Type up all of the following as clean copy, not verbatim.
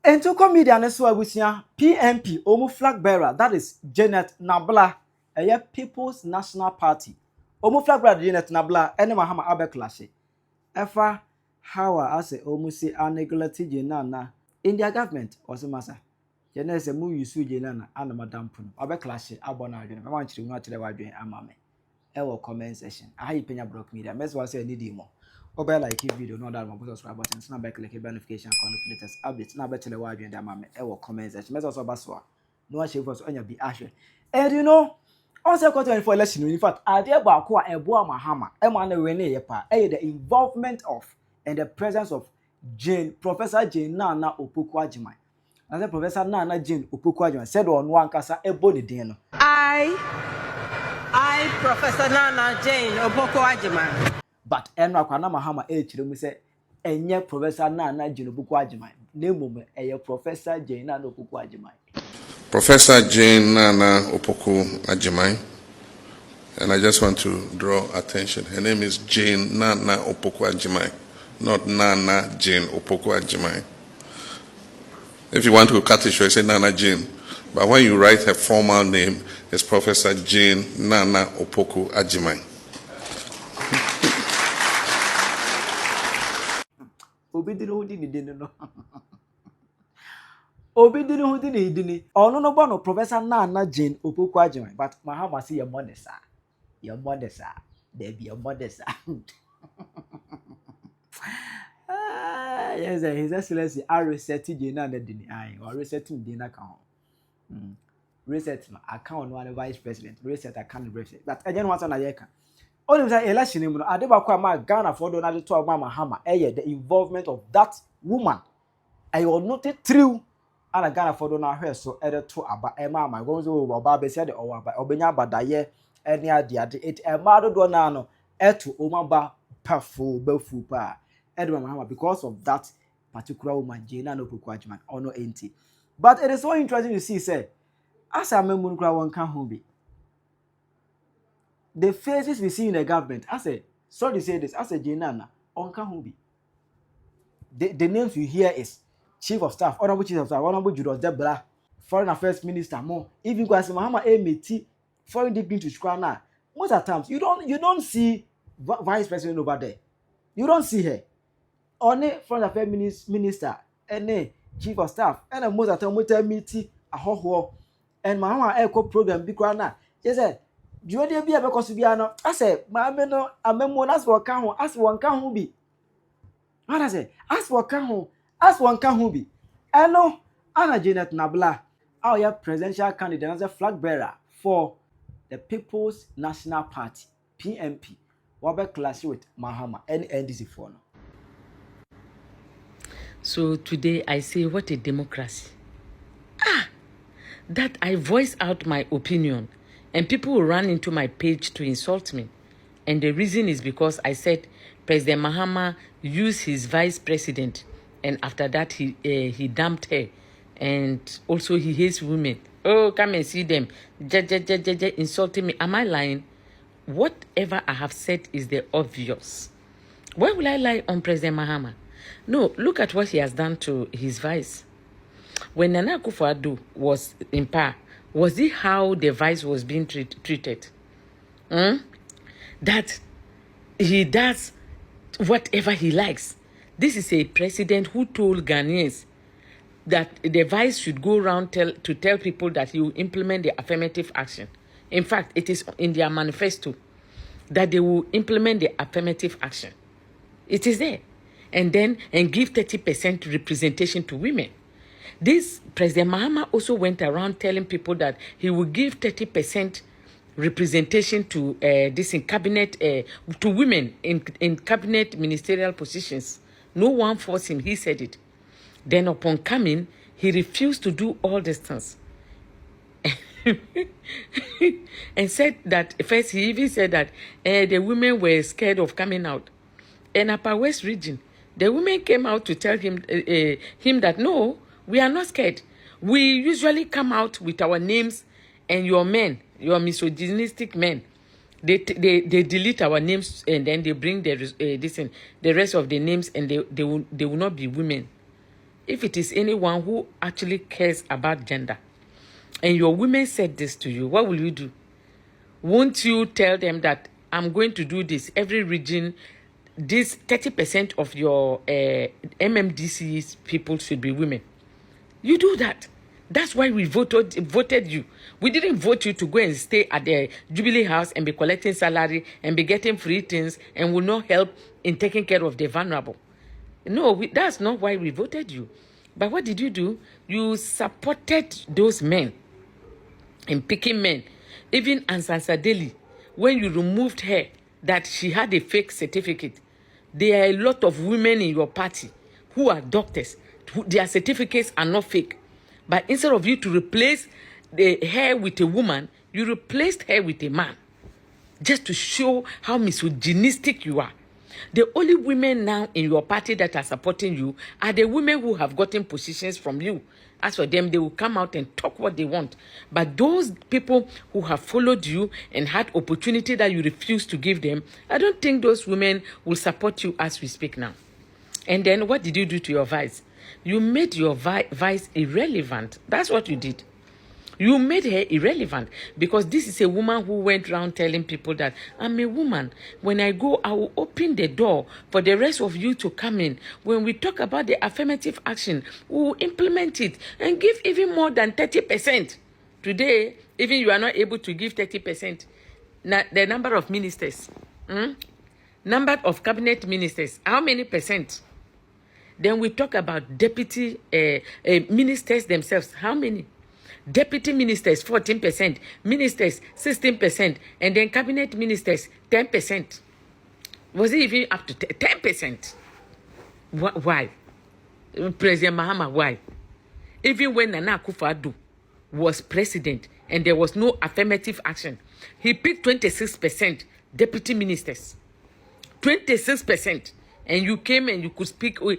And to comedian as well with PNP, Omu flag bearer, that is Janet Nabla, a People's National Party. Omu flag bearer Janet Nabla, and Mahama Abeklashi. Efa how I say Omu say angrily Jane Naana in their government was a massa. Janet say mu yusu Jane Naana and Madam Pun. Abeklashi abona again. I want you to know the way doing amame. Ewo comment section. I Penyah broke media. Mess was say need more. Obe like video, no that one, subscribe button, snap back like a notification, latest updates, now better the wide and the comment section. Mess also baswa. No one for on your be ashe. And you know, also quarter for election. In fact, I dare Bakwa and John Mahama, the involvement of and the presence of Professor Jane Naana Opoku-Agyeman. And then Professor Naana Jane Opoku-Agyeman said on one kasa ebony deno. I, Professor Naana Jane Opoku-Agyeman. But Enra John Mahama chire say enye Professor Naana Jane Opoku-Agyeman. Name Professor Jane Naana Opoku-Agyeman. Professor Jane Naana Opoku-Agyeman, and I just want to draw attention. Her name is Jane Naana Opoku-Agyeman, not Naana Jane Opoku-Agyeman. If you want to cut it short, say Naana Jane. But when you write her formal name, it's Professor Jane Naana Opoku-Agyeman. Obi didn't hold any no no Professor Naana Jane Opoku-Agyeman, but Mahama see your mother, sir. Your mother, sir. There be your mother, sir. Yes, His Excellency, I reset Jane Naana Dini, or resetting Dina account. Reset my account, one vice president, reset account, reset. But I don't want to know. Only the election, I never quite my Ghana for Donald to Mahama, the involvement of that woman. I will note it through. And I Ghana for Donald her so edit to about Emma, my goes over Baba said or by Obenya Badaye, any idea it a mado donano, to Omaba, Pafu, Belfu Pa, Edward Mahama, because of that particular woman, Jane Naana Opoku-Agyeman, or no ain't. But it is so interesting to see, say, as I remember, one can be the faces we see in the government. I say, sorry to say this, I say Jane Naana, on can be the names you hear is Chief of Staff, Honorable Chief of Staff, Honorable Julius Debra, Foreign Affairs Minister, more. Even because Mahama MT, foreign dignity to Skrana. Most of the times you don't see Vice President over there. You don't see her. Only Foreign Affairs Minister, and Chief of Staff, and most of the time we tell MT a whole and Mahama Echo program big Skrana. Yes, sir. Do you be able to be an? I said, my no, I remember as for can ask one can be. What I say? Ask for can as one can be. Hello, Anna Janet Nabla, our presidential candidate as a flag bearer for the People's National Party, PNP. What clash with Mahama and NDC for now? So today I say, what a democracy. That I voice out my opinion and people will run into my page to insult me. And the reason is because I said President Mahama used his vice president, and after that he dumped her, and also he hates women. Oh, come and see them, insulting me. Am I lying? Whatever I have said is the obvious. Why will I lie on President Mahama? No, look at what he has done to his vice. When Nana Akufo-Addo was in power, was it how the vice was being treated? That he does whatever he likes. This is a president who told Ghanaians that the vice should go around to tell people that he will implement the affirmative action. In fact, it is in their manifesto that they will implement the affirmative action. It is there. And give 30% representation to women. This President Mahama also went around telling people that he will give 30% representation to this in cabinet to women in cabinet ministerial positions. No one forced him. He said it. Then upon coming, he refused to do all these things. And said that first he even said that the women were scared of coming out. In Upper West region, the women came out to tell him that no, we are not scared. We usually come out with our names, and your men, your misogynistic men, they delete our names, and then they bring the rest of the names, and they will not be women. if it is anyone who actually cares about gender, and your women said this to you, what will you do? Won't you tell them that I'm going to do this? Every region, this 30% of your MMDC's people should be women. You do that. That's why we voted you. We didn't vote you to go and stay at the Jubilee House and be collecting salary and be getting free things and will not help in taking care of the vulnerable. No, that's not why we voted you. But what did you do? You supported those men and picking men. Even Ansansa Deli, when you removed her, that she had a fake certificate, there are a lot of women in your party who are doctors. Their certificates are not fake. But instead of you to replace the hair with a woman, you replaced her with a man. Just to show how misogynistic you are. The only women now in your party that are supporting you are the women who have gotten positions from you. As for them, they will come out and talk what they want. But those people who have followed you and had opportunity that you refuse to give them, I don't think those women will support you as we speak now. And then what did you do to your vice? You made your vice irrelevant. That's what you did. You made her irrelevant because this is a woman who went around telling people that I'm a woman. When I go, I will open the door for the rest of you to come in. When we talk about the affirmative action, we will implement it and give even more than 30%. Today, even you are not able to give 30%. Now, the number of ministers, number of cabinet ministers, how many percent? Then we talk about deputy ministers themselves. How many? Deputy ministers, 14%. Ministers, 16%. And then cabinet ministers, 10%. Was it even up to 10%? Why? President Mahama, why? Even when Nana Akufo-Addo was president and there was no affirmative action, he picked 26% deputy ministers. 26%. And you came and you could pick only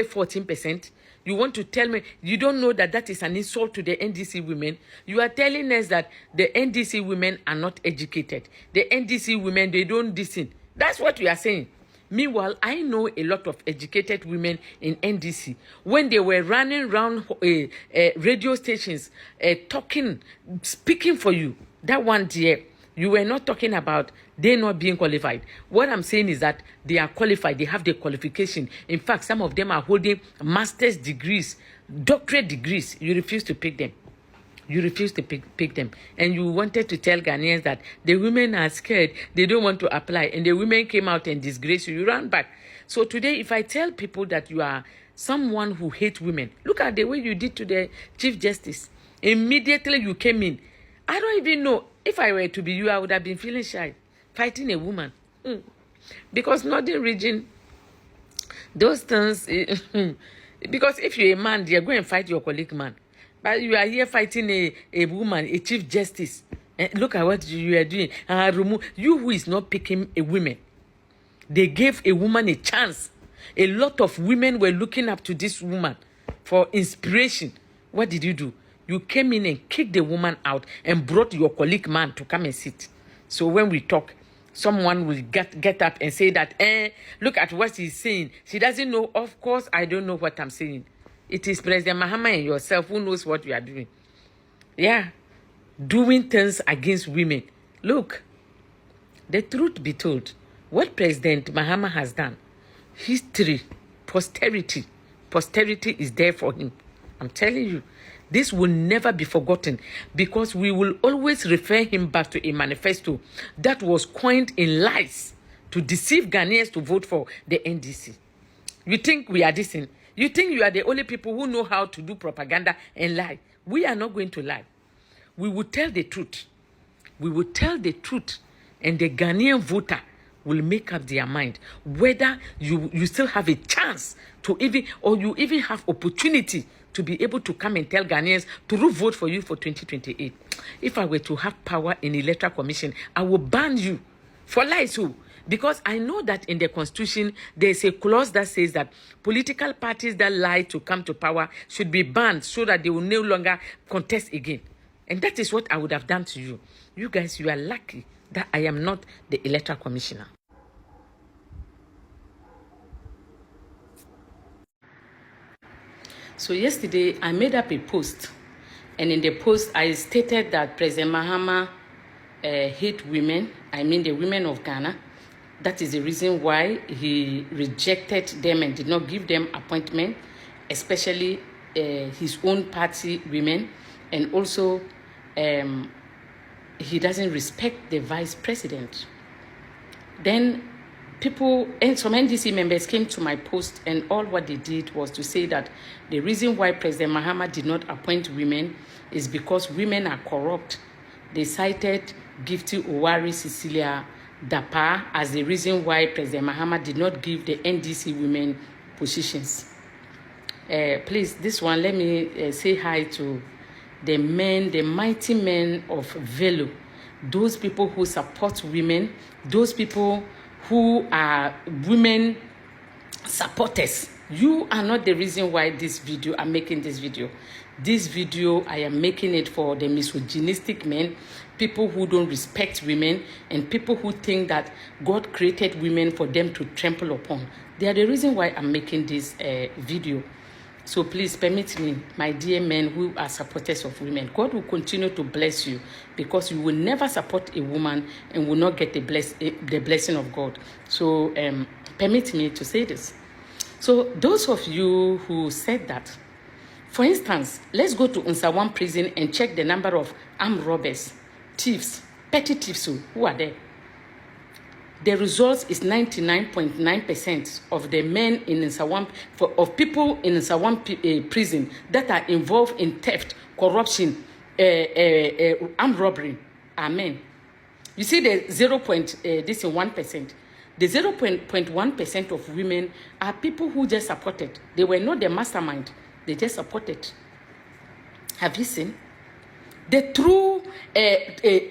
14%. You want to tell me, you don't know that that is an insult to the NDC women? You are telling us that the NDC women are not educated. The NDC women, they don't listen. That's what you are saying. Meanwhile, I know a lot of educated women in NDC. When they were running around radio stations, speaking for you, that one day, you were not talking about they not being qualified. What I'm saying is that they are qualified. They have the qualification. In fact, some of them are holding master's degrees, doctorate degrees. You refuse to pick them. You refuse to pick them. And you wanted to tell Ghanaians that the women are scared. They don't want to apply. And the women came out and disgraced you. You ran back. So today, if I tell people that you are someone who hates women, look at the way you did to the Chief Justice. Immediately you came in. I don't even know. If I were to be you, I would have been feeling shy, fighting a woman. Because Northern region, those things, because if you're a man, you're going to fight your colleague man. But you are here fighting a woman, a Chief Justice. And look at what you are doing. You who is not picking a woman. They gave a woman a chance. A lot of women were looking up to this woman for inspiration. What did you do? You came in and kicked the woman out and brought your colleague man to come and sit. So when we talk, someone will get up and say that, look at what she's saying. She doesn't know. Of course, I don't know what I'm saying. It is President Mahama and yourself who knows what you are doing. Yeah. Doing things against women. Look, the truth be told, what President Mahama has done, history, posterity is there for him. I'm telling you. This will never be forgotten because we will always refer him back to a manifesto that was coined in lies to deceive Ghanaians to vote for the NDC. You think we are dissing? You think you are the only people who know how to do propaganda and lie? We are not going to lie. We will tell the truth. We will tell the truth, and the Ghanaian voter will make up their mind whether you still have a chance to you even have opportunity to be able to come and tell Ghanaians to vote for you for 2028. If I were to have power in the Electoral Commission, I will ban you for lies. Because I know that in the Constitution, there's a clause that says that political parties that lie to come to power should be banned so that they will no longer contest again. And that is what I would have done to you. You guys, you are lucky that I am not the Electoral Commissioner. So yesterday, I made up a post. And in the post, I stated that President Mahama hate women. I mean the women of Ghana. That is the reason why he rejected them and did not give them appointment, especially his own party women. And also, he doesn't respect the vice president. Then people and some NDC members came to my post, and all what they did was to say that the reason why President Mahama did not appoint women is because women are corrupt. They cited Gifty Owari Cecilia Dapa as the reason why President Mahama did not give the NDC women positions. Please, this one, let me say hi to the men, the mighty men of Velo, those people who support women, those people who are women supporters. You are not the reason why I'm making this video. This video, I am making it for the misogynistic men, people who don't respect women, and people who think that God created women for them to trample upon. They are the reason why I'm making this video. So please permit me, my dear men who are supporters of women, God will continue to bless you, because you will never support a woman and will not get the blessing of God. So permit me to say this. So those of you who said that, for instance, let's go to Nsawam prison and check the number of armed robbers, thieves, petty thieves who are there. The result is 99.9% of the men in Nsawam, of people in Nsawam prison that are involved in theft, corruption, armed robbery are men. You see the 1%. The 0.1% of women are people who just supported. They were not the mastermind. They just supported. Have you seen? The true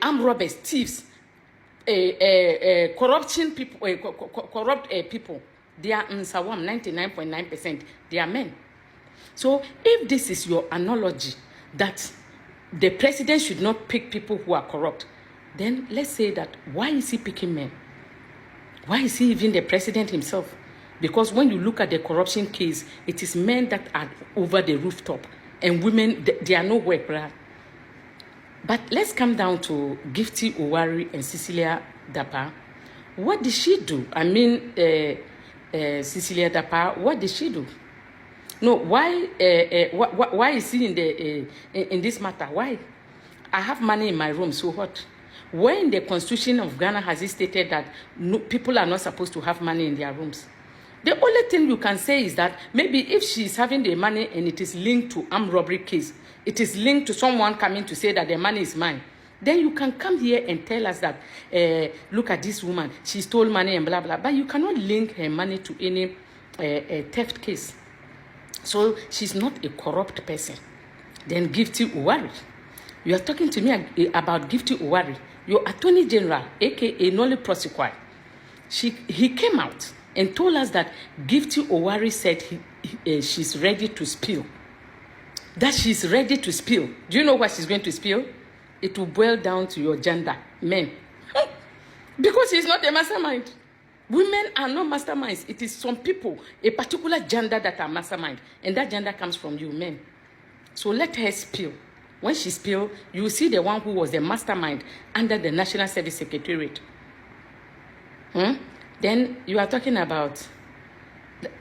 armed robbers, thieves, corruption people, corrupt people, they are in Sawam, 99.9%. They are men. So if this is your analogy that the president should not pick people who are corrupt, then let's say that why is he picking men? Why is he even the president himself? Because when you look at the corruption case, it is men that are over the rooftop, and women, they are nowhere, right? But let's come down to Gifty Owari and Cecilia Dapa. What did she do? I mean, Cecilia Dapa, what did she do? No, why is he in this matter? Why? I have money in my room, so what? Where in the Constitution of Ghana has it stated that people are not supposed to have money in their rooms? The only thing you can say is that maybe if she's having the money and it is linked to armed robbery case, it is linked to someone coming to say that the money is mine, then you can come here and tell us that, look at this woman, she stole money and blah, blah. But you cannot link her money to any theft case. So she's not a corrupt person. Then Gifty Owari. You are talking to me about Gifty Owari. Your Attorney General, a.k.a. Nolly Prosecutor, he came out and told us that Gifty Owari said she's ready to spill. That she's ready to spill. Do you know what she's going to spill? It will boil down to your gender, men. Because she's not a mastermind. Women are not masterminds. It is some people, a particular gender that are mastermind. And that gender comes from you, men. So let her spill. When she spills, you will see the one who was the mastermind under the National Service Secretariat. Then you are talking about,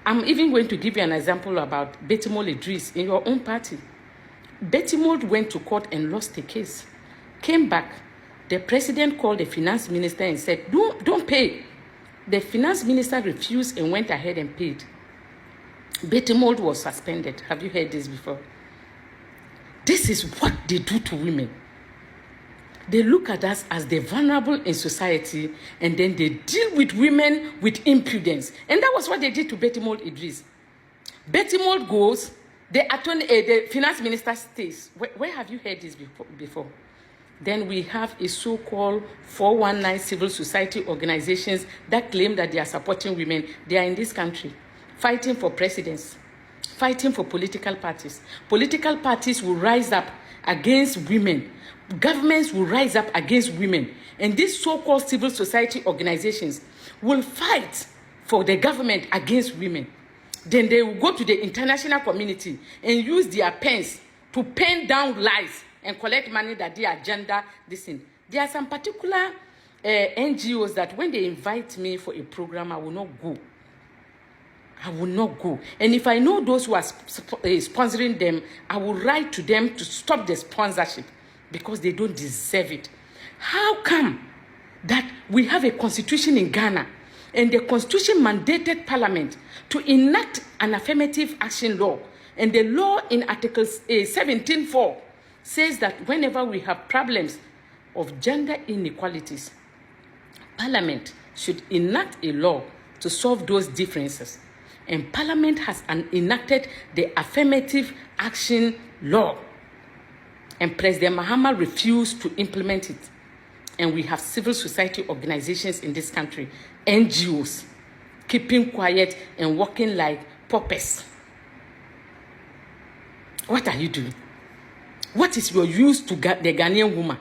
I'm even going to give you an example about Betty Mold Idris in your own party. Betty Mold went to court and lost the case. Came back. The president called the finance minister and said, don't pay. The finance minister refused and went ahead and paid. Betty Mold was suspended. Have you heard this before? This is what they do to women. They look at us as the vulnerable in society, and then they deal with women with impudence. And that was what they did to Betty Mold Idris. Betty Mold goes, the finance minister stays. Where have you heard this before? Then we have a so-called 419 civil society organizations that claim that they are supporting women. They are in this country, fighting for presidents, fighting for political parties. Political parties will rise up against women. Governments will rise up against women. And these so-called civil society organizations will fight for the government against women. Then they will go to the international community and use their pens to pen down lies and collect money that their agenda, this thing. There are some particular NGOs that when they invite me for a program, I will not go. I will not go. And if I know those who are sponsoring them, I will write to them to stop the sponsorship because they don't deserve it. How come that we have a constitution in Ghana and the constitution mandated parliament to enact an affirmative action law, and the law in Article 17.4 says that whenever we have problems of gender inequalities, Parliament should enact a law to solve those differences. And Parliament has enacted the affirmative action law. And President Mahama refused to implement it. And we have civil society organizations in this country, NGOs, keeping quiet and working like paupers. What are you doing? What is your use to the Ghanaian woman?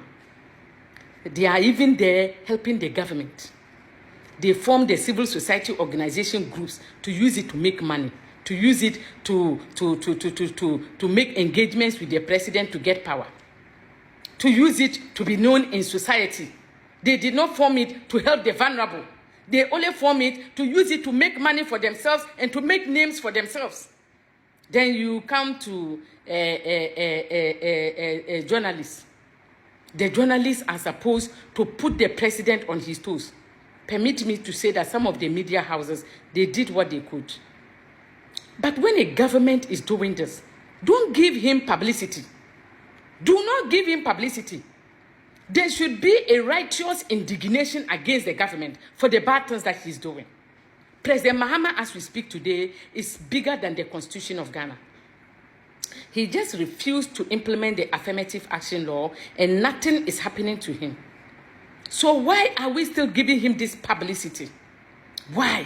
They are even there helping the government. They form the civil society organization groups to use it to make money, to use it to make engagements with the president to get power, to use it to be known in society. They did not form it to help the vulnerable. They only form it to use it to make money for themselves and to make names for themselves. Then you come to journalists. The journalists are supposed to put the president on his toes. Permit me to say that some of the media houses, they did what they could. But when a government is doing this, don't give him publicity. Do not give him publicity. There should be a righteous indignation against the government for the bad things that he's doing. President Mahama, as we speak today, is bigger than the Constitution of Ghana. He just refused to implement the affirmative action law, and nothing is happening to him. So why are we still giving him this publicity? Why?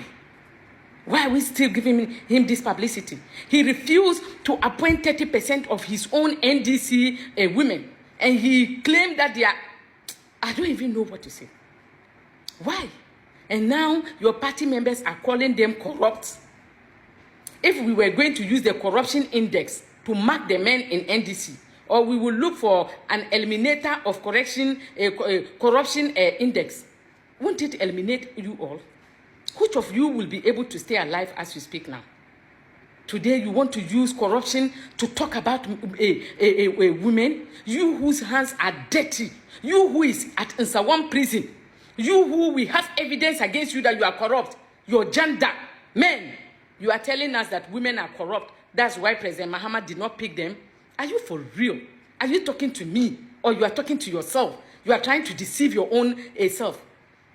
Why are we still giving him this publicity? He refused to appoint 30% of his own NDC women. And he claimed that they are... I don't even know what to say. Why? And now your party members are calling them corrupt. If we were going to use the corruption index to mark the men in NDC, or we will look for an eliminator of corruption index, won't it eliminate you all? Which of you will be able to stay alive as we speak now? Today you want to use corruption to talk about women, you whose hands are dirty, you who is at Nsawam prison, you who we have evidence against you that you are corrupt, your gender, men, you are telling us that women are corrupt. That's why President Mahama did not pick them. Are you for real? Are you talking to me, or you are talking to yourself? You are trying to deceive your own self.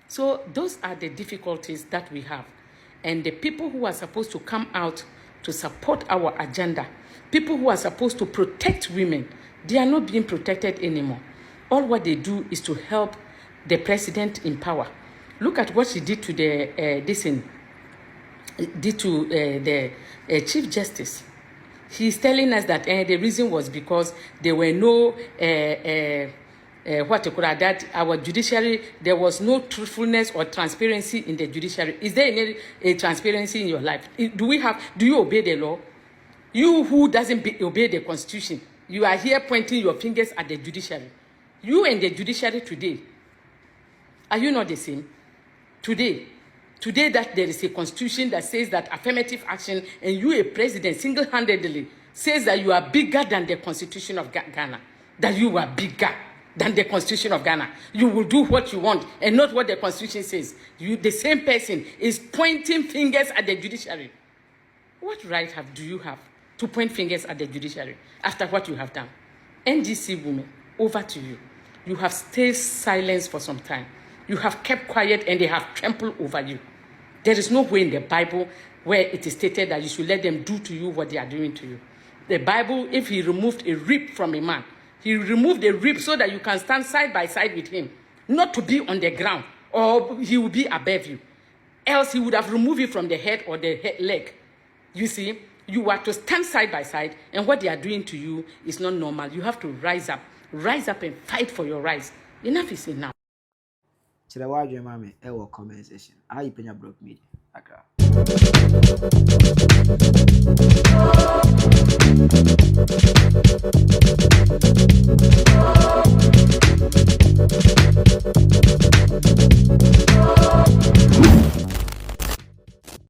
So those are the difficulties that we have. And the people who are supposed to come out to support our agenda, people who are supposed to protect women, they are not being protected anymore. All what they do is to help the president in power. Look at what she did to the Chief Justice. He's telling us that the reason was because there were no that our judiciary, there was no truthfulness or transparency in the judiciary. Is there any transparency in your life? Do you obey the law? You who doesn't obey the constitution, you are here pointing your fingers at the judiciary. You and the judiciary today, are you not the same? Today that there is a constitution that says that affirmative action, and you, a president, single-handedly says that you are bigger than the Constitution of Ghana, that you are bigger than the Constitution of Ghana. You will do what you want and not what the Constitution says. You, the same person, is pointing fingers at the judiciary. What right do you have to point fingers at the judiciary after what you have done? NDC women, over to you. You have stayed silent for some time. You have kept quiet and they have trampled over you. There is no way in the Bible where it is stated that you should let them do to you what they are doing to you. The Bible, if he removed a rib from a man, he removed a rib so that you can stand side by side with him, not to be on the ground, or he will be above you. Else he would have removed it from the head or the leg. You see, you are to stand side by side, and what they are doing to you is not normal. You have to rise up and fight for your rights. Enough is enough. Chile wa John Mahama comment section. I Penyah Block Media. Accra.